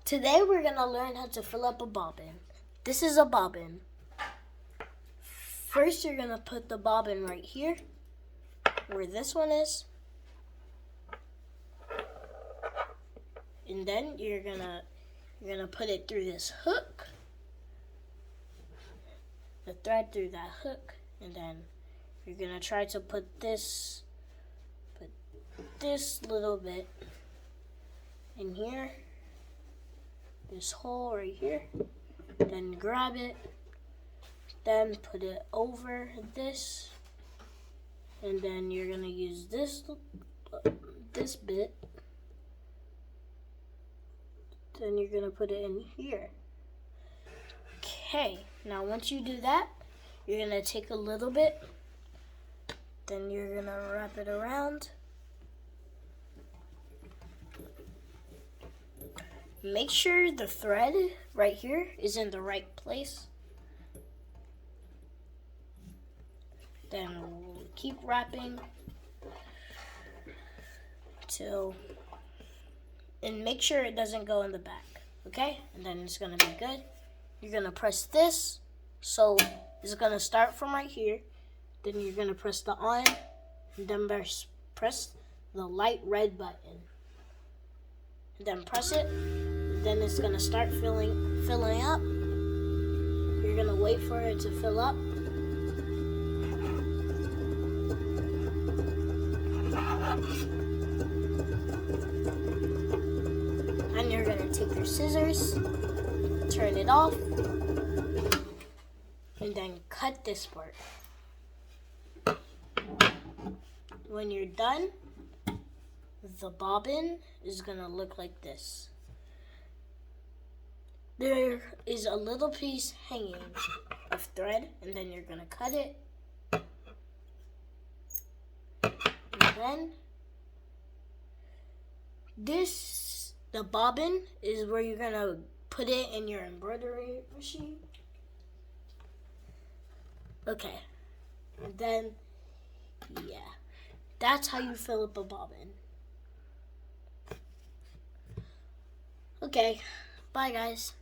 Today we're going to learn how to fill up a bobbin. This is a bobbin. First you're going to put the bobbin right here, where this one is. And then you're gonna put it through this hook. The thread through that hook, and then you're gonna try to put this little bit in here, this hole right here, then grab it, then put it over this, and then you're gonna use this bit, then you're gonna put it in here. Okay, now once you do that, you're gonna take a little bit, then you're gonna wrap it around. Make sure the thread right here is in the right place. Then we'll keep wrapping and make sure it doesn't go in the back, okay? And then it's gonna be good. You're gonna press this, so it's gonna start from right here. Then you're gonna press the on, and then press the light red button. And then press it, then it's gonna start filling up. You're gonna wait for it to fill up. And you're gonna take your scissors, turn it off, and then cut this part. When you're done, the bobbin is gonna look like this. There is a little piece hanging of thread, and then you're gonna cut it. And then the bobbin is where you're gonna put it in your embroidery machine. Okay, and then, yeah, that's how you fill up a bobbin. Okay, bye guys.